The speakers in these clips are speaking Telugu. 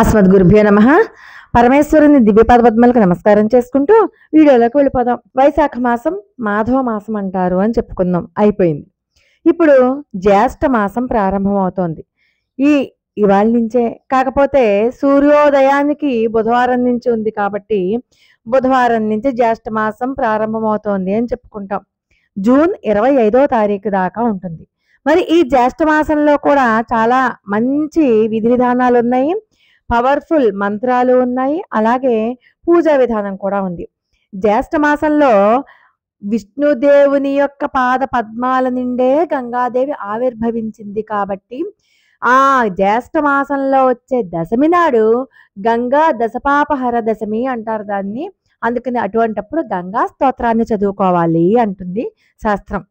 అస్మద్గురుభ్యో నమః. పరమేశ్వరుని దివ్యపాద పద్మాలకు నమస్కారం చేసుకుంటూ వీడియోలోకి వెళ్ళిపోదాం. వైశాఖ మాసం మాధవ మాసం అంటారు అని చెప్పుకుందాం. అయిపోయింది. ఇప్పుడు జ్యేష్ఠ మాసం ప్రారంభమవుతోంది. ఇవాళ నుంచే. కాకపోతే సూర్యోదయానికి బుధవారం నుంచి ఉంది కాబట్టి బుధవారం నుంచి జ్యేష్ఠ మాసం ప్రారంభమవుతోంది అని చెప్పుకుంటాం. జూన్ 25వ తారీఖు దాకా ఉంటుంది. మరి ఈ జ్యేష్ఠ మాసంలో కూడా చాలా మంచి విధి విధానాలు ఉన్నాయి, పవర్ఫుల్ మంత్రాలు ఉన్నాయి, అలాగే పూజా విధానం కూడా ఉంది. జ్యేష్ఠ మాసంలో విష్ణుదేవుని యొక్క పాద పద్మాల నిండే గంగాదేవి ఆవిర్భవించింది కాబట్టి ఆ జ్యేష్ఠ మాసంలో వచ్చే దశమి నాడు గంగా దశపాపహర దశమి అంటారు దాన్ని. అందుకని అటువంటప్పుడు గంగా స్తోత్రాన్ని చదువుకోవాలి అంటుంది శాస్త్రం.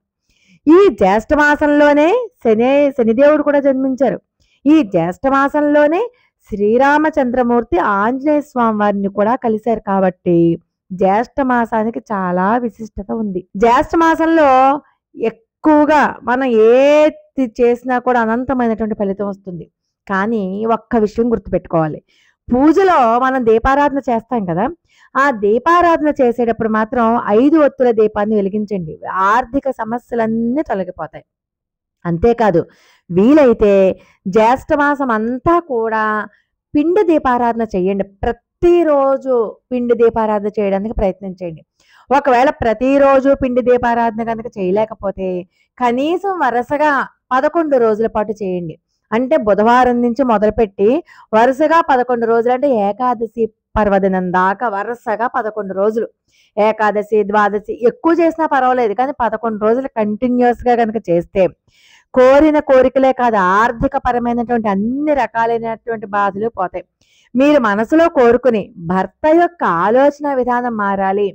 ఈ జ్యేష్ఠ మాసంలోనే శనిదేవుడు కూడా జన్మించారు. ఈ జ్యేష్ఠ మాసంలోనే శ్రీరామచంద్రమూర్తి ఆంజనేయ స్వామి వారిని కూడా కలిశారు కాబట్టి జ్యేష్ఠ మాసానికి చాలా విశిష్టత ఉంది. జ్యేష్ఠ మాసంలో ఎక్కువగా మనం ఏది చేసినా కూడా అనంతమైనటువంటి ఫలితం వస్తుంది. కానీ ఒక్క విషయం గుర్తుపెట్టుకోవాలి, పూజలో మనం దీపారాధన చేస్తాం కదా, ఆ దీపారాధన చేసేటప్పుడు మాత్రం 5 ఒత్తుల దీపాన్ని వెలిగించండి. ఆర్థిక సమస్యలన్నీ తొలగిపోతాయి. అంతేకాదు వీలైతే జ్యేష్ఠ మాసం అంతా కూడా పిండి దీపారాధన చేయండి. ప్రతిరోజు పిండి దీపారాధన చేయడానికి ప్రయత్నం చేయండి. ఒకవేళ ప్రతిరోజు పిండి దీపారాధన కనుక చేయలేకపోతే కనీసం వరుసగా 11 రోజుల పాటు చేయండి. అంటే బుధవారం నుంచి మొదలుపెట్టి వరుసగా 11 రోజులు, అంటే ఏకాదశి పర్వదినం దాకా వరుసగా 11 రోజులు, ఏకాదశి ద్వాదశి ఎక్కువ చేసినా పర్వాలేదు, కానీ 11 రోజులు కంటిన్యూస్గా కనుక చేస్తే కోరిన కోరికలే కాదు, ఆర్థిక పరమైనటువంటి అన్ని రకాలైనటువంటి బాధలు పోతాయి. మీరు మనసులో కోరుకుని భర్త యొక్క ఆలోచన విధానం మారాలి,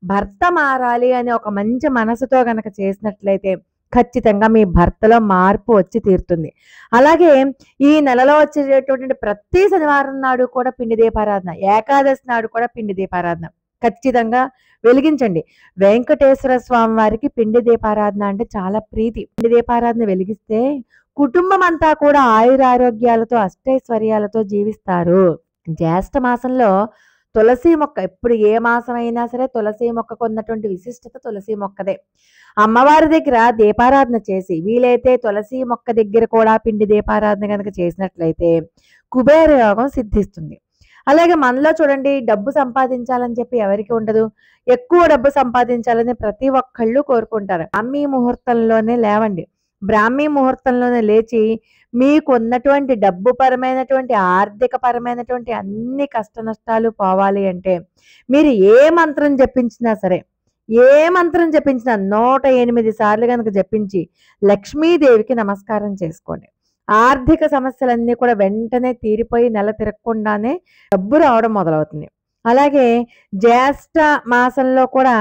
భర్త మారాలి అని ఒక మంచి మనసుతో గనక చేసినట్లయితే ఖచ్చితంగా మీ భర్తలో మార్పు వచ్చి తీరుతుంది. అలాగే ఈ నెలలో వచ్చేటటువంటి ప్రతి శనివారం నాడు కూడా పిండి దీపారాధన, ఏకాదశి నాడు కూడా పిండి దీపారాధన ఖచ్చితంగా వెలిగించండి. వెంకటేశ్వర స్వామి వారికి పిండి దీపారాధన అంటే చాలా ప్రీతి. పిండి దీపారాధన వెలిగిస్తే కుటుంబం అంతా కూడా ఆయురారోగ్యాలతో అష్టైశ్వర్యాలతో జీవిస్తారు. జ్యేష్ఠ మాసంలో తులసి మొక్క, ఎప్పుడు ఏ మాసం అయినా సరే తులసి మొక్కకు ఉన్నటువంటి విశిష్టత తులసి మొక్కదే. అమ్మవారి దగ్గర దీపారాధన చేసి వీలైతే తులసి మొక్క దగ్గర కూడా పిండి దీపారాధన కనుక చేసినట్లయితే కుబేర యోగం సిద్ధిస్తుంది. అలాగే మనలో చూడండి, డబ్బు సంపాదించాలని చెప్పి ఎవరికి ఉండదు, ఎక్కువ డబ్బు సంపాదించాలని ప్రతి ఒక్కళ్ళు కోరుకుంటారు. బ్రాహ్మీ ముహూర్తంలోనే లేవండి. బ్రాహ్మీ ముహూర్తంలోనే లేచి మీకు ఉన్నటువంటి డబ్బు పరమైనటువంటి ఆర్థిక పరమైనటువంటి అన్ని కష్ట నష్టాలు పోవాలి అంటే మీరు ఏ మంత్రం జపించినా సరే, ఏ మంత్రం జపించినా 108 సార్లు కనుక జపించి లక్ష్మీదేవికి నమస్కారం చేసుకోండి. ఆర్థిక సమస్యలన్నీ కూడా వెంటనే తీరిపోయి నెల తిరగకుండానే డబ్బు రావడం మొదలవుతుంది. అలాగే జ్యేష్ఠ మాసంలో కూడా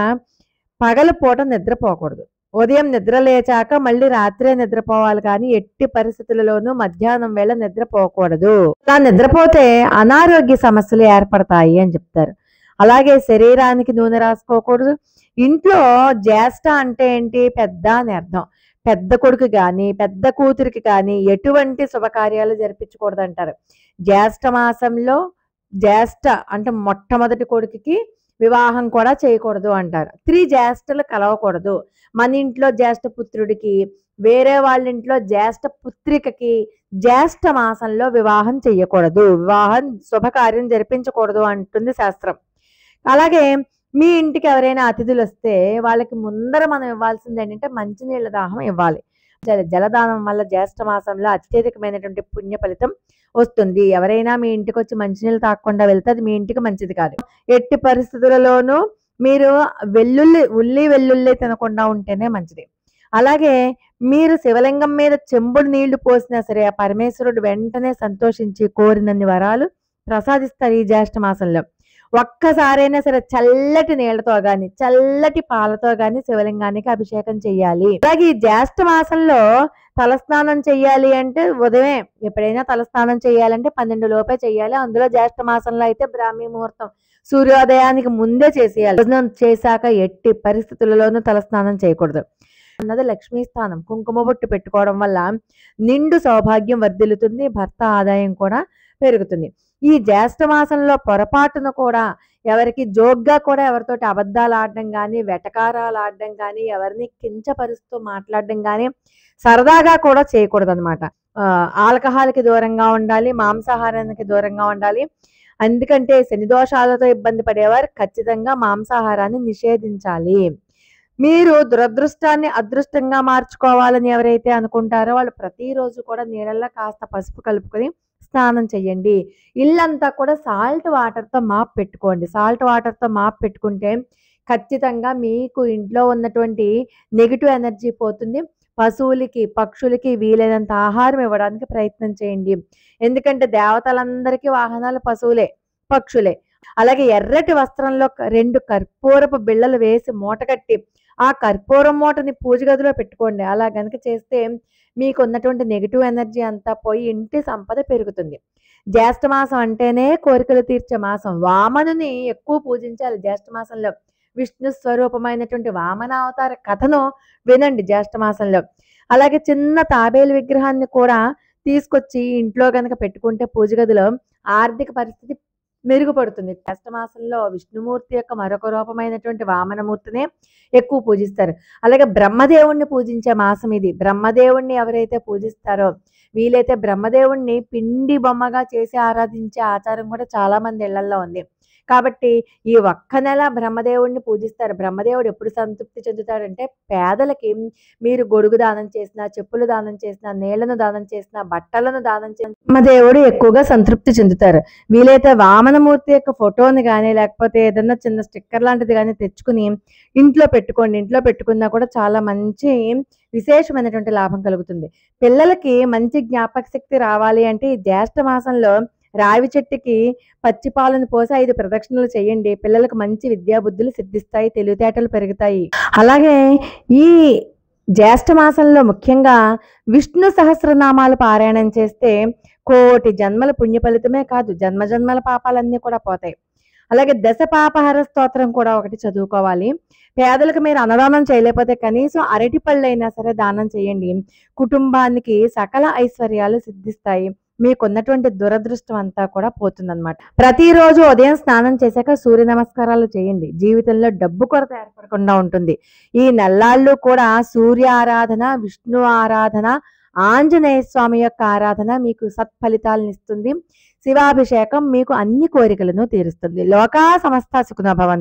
పగలు పూట నిద్రపోకూడదు. ఉదయం నిద్ర లేచాక మళ్ళీ రాత్రే నిద్రపోవాలి, కానీ ఎట్టి పరిస్థితులలోనూ మధ్యాహ్నం వేళ నిద్రపోకూడదు. అలా నిద్రపోతే అనారోగ్య సమస్యలు ఏర్పడతాయి అని చెప్తారు. అలాగే శరీరానికి నూనె రాసుకోకూడదు. ఇంట్లో జ్యేష్ఠ అంటే ఏంటి, పెద్ద అని అర్థం. పెద్ద కొడుకు కానీ పెద్ద కూతురికి కానీ ఎటువంటి శుభకార్యాలు జరిపించకూడదు అంటారు. జ్యేష్ఠ మాసంలో జ్యేష్ఠ అంటే మొట్టమొదటి కొడుకుకి వివాహం కూడా చేయకూడదు అంటారు. 3 జ్యేష్ఠలు కలవకూడదు. మన ఇంట్లో జ్యేష్ఠ పుత్రుడికి వేరే వాళ్ళ ఇంట్లో జ్యేష్ఠ పుత్రికకి జ్యేష్ఠ మాసంలో వివాహం చేయకూడదు, వివాహం శుభకార్యం జరిపించకూడదు అంటుంది శాస్త్రం. అలాగే మీ ఇంటికి ఎవరైనా అతిథులు వస్తే వాళ్ళకి ముందర మనం ఇవ్వాల్సింది ఏంటంటే మంచినీళ్ళ దాహం ఇవ్వాలి. జలదానం వల్ల జ్యేష్ఠ మాసంలో అత్యధికమైనటువంటి పుణ్య ఫలితం వస్తుంది. ఎవరైనా మీ ఇంటికి వచ్చి మంచినీళ్ళు తాగకుండా వెళ్తే అది మీ ఇంటికి మంచిది కాదు. ఎట్టి పరిస్థితులలోనూ మీరు ఉల్లి వెల్లుల్లి తినకుండా ఉంటేనే మంచిది. అలాగే మీరు శివలింగం మీద చెంబుడు నీళ్లు పోసినా సరే ఆ పరమేశ్వరుడు వెంటనే సంతోషించి కోరినన్ని వరాలు ప్రసాదిస్తారు. ఈ జ్యేష్ఠ మాసంలో ఒక్కసారైనా సరే చల్లటి నీళ్లతో గాని చల్లటి పాలతో గాని శివలింగానికి అభిషేకం చెయ్యాలి. అలాగే ఈ జ్యేష్ఠ మాసంలో తలస్నానం చెయ్యాలి అంటే ఉదయమే, ఎప్పుడైనా తలస్నానం చేయాలంటే 12 లోపే చెయ్యాలి. అందులో జ్యేష్ఠ మాసంలో అయితే బ్రాహ్మీ ముహూర్తం సూర్యోదయానికి ముందే చేసేయాలి. భోజనం చేశాక ఎట్టి పరిస్థితులలోనూ తలస్నానం చేయకూడదు అన్నది లక్ష్మీ స్థానం. కుంకుమ బొట్టు పెట్టుకోవడం వల్ల నిండు సౌభాగ్యం వర్ధిల్లుతుంది, భర్త ఆదాయం కూడా పెరుగుతుంది. ఈ జ్యేష్ఠ మాసంలో పొరపాటున కూడా ఎవరికి జోక్గా కూడా ఎవరితోటి అబద్ధాలు ఆడడం కానీ, వెటకారాలు ఆడడం కానీ, ఎవరిని కించపరుస్తూ మాట్లాడడం కానీ, సరదాగా కూడా చేయకూడదనమాట. ఆల్కహాల్‌కి దూరంగా ఉండాలి, మాంసాహారానికి దూరంగా ఉండాలి. ఎందుకంటే శని దోషాలతో ఇబ్బంది పడేవారు ఖచ్చితంగా మాంసాహారాన్ని నిషేధించాలి. మీరు దురదృష్టాన్ని అదృష్టంగా మార్చుకోవాలని ఎవరైతే అనుకుంటారో వాళ్ళు ప్రతిరోజు కూడా నీళ్ళల్లో కాస్త పసుపు కలుపుకొని స్నానం చేయండి. ఇల్లంతా కూడా సాల్ట్ వాటర్‌తో మాప్ పెట్టుకోండి. సాల్ట్ వాటర్‌తో మాప్ పెట్టుకుంటే ఖచ్చితంగా మీకు ఇంట్లో ఉన్నటువంటి నెగెటివ్ ఎనర్జీ పోతుంది. పశువులకి, పక్షులకి వీలైనంత ఆహారం ఇవ్వడానికి ప్రయత్నం చేయండి. ఎందుకంటే దేవతలందరికీ వాహనాలు పశువులే, పక్షులే. అలాగే ఎర్రటి వస్త్రంలో 2 కర్పూరపు బిళ్ళలు వేసి మూటగట్టి ఆ కర్పూరం మూటని పూజ గదిలో పెట్టుకోండి. అలా గనక చేస్తే మీకున్నటువంటి నెగెటివ్ ఎనర్జీ అంతా పోయి ఇంటి సంపద పెరుగుతుంది. జ్యేష్ఠ మాసం అంటేనే కోరికలు తీర్చే మాసం. వామనుని ఎక్కువ పూజించాలి జ్యేష్ఠ మాసంలో. విష్ణు స్వరూపమైనటువంటి వామనావతార కథను వినండి జ్యేష్ఠ మాసంలో. అలాగే చిన్న తాబేలు విగ్రహాన్ని కూడా తీసుకొచ్చి ఇంట్లో గనక పెట్టుకుంటే పూజ గదిలో ఆర్థిక పరిస్థితి మెరుగుపడుతుంది. జ్యేష్ఠ మాసంలో విష్ణుమూర్తి యొక్క మరొక రూపమైనటువంటి వామనమూర్తినే ఎక్కువ పూజిస్తారు. అలాగే బ్రహ్మదేవుణ్ణి పూజించే మాసం ఇది. బ్రహ్మదేవుణ్ణి ఎవరైతే పూజిస్తారో వీలైతే బ్రహ్మదేవుణ్ణి పిండి బొమ్మగా చేసి ఆరాధించే ఆచారం కూడా చాలా మంది ఇళ్లల్లో ఉంది. కాబట్టి ఈ ఒక్క నెల బ్రహ్మదేవుడిని పూజిస్తారు. బ్రహ్మదేవుడు ఎప్పుడు సంతృప్తి చెందుతాడంటే పేదలకి మీరు గొడుగు దానం చేసినా, చెప్పులు దానం చేసినా, నీళ్లను దానం చేసినా, బట్టలను దానం చేసినా బ్రహ్మదేవుడు ఎక్కువగా సంతృప్తి చెందుతారు. వీలైతే వామనమూర్తి యొక్క ఫోటోని కానీ లేకపోతే ఏదన్నా చిన్న స్టిక్కర్ లాంటిది కానీ తెచ్చుకుని ఇంట్లో పెట్టుకోండి. ఇంట్లో పెట్టుకున్నా కూడా చాలా మంచి విశేషమైనటువంటి లాభం కలుగుతుంది. పిల్లలకి మంచి జ్ఞాపక శక్తి రావాలి అంటే ఈ జ్యేష్ఠ మాసంలో రావి చెట్టుకి పచ్చి పాలను పోసి 5 ప్రదక్షిణలు చేయండి. పిల్లలకు మంచి విద్యాబుద్ధులు సిద్ధిస్తాయి, తెలివితేటలు పెరుగుతాయి. అలాగే ఈ జ్యేష్ఠ మాసంలో ముఖ్యంగా విష్ణు సహస్రనామాలు పారాయణం చేస్తే కోటి జన్మల పుణ్య ఫలితమే కాదు, జన్మజన్మల పాపాలన్నీ కూడా పోతాయి. అలాగే దశ పాపహర స్తోత్రం కూడా ఒకటి చదువుకోవాలి. పేదలకు మీరు అన్నదానం చేయలేకపోతే కనీసం అరటి పళ్ళైనా సరే దానం చేయండి. కుటుంబానికి సకల ఐశ్వర్యాలు సిద్ధిస్తాయి. మీకున్నటువంటి దురదృష్టం అంతా కూడా పోతుందన్నమాట. ప్రతిరోజు ఉదయం స్నానం చేశాక సూర్య నమస్కారాలు చేయండి. జీవితంలో డబ్బు కొరత ఏర్పడకుండా ఉంటుంది. ఈ నెల్లాళ్ళు కూడా సూర్య ఆరాధన, విష్ణు ఆరాధన, ఆంజనేయ స్వామి యొక్క ఆరాధన మీకు సత్ఫలితాలను ఇస్తుంది. శివాభిషేకం మీకు అన్ని కోరికలను తీరుస్తుంది. లోకా సమస్త సుఖినో భవంతు.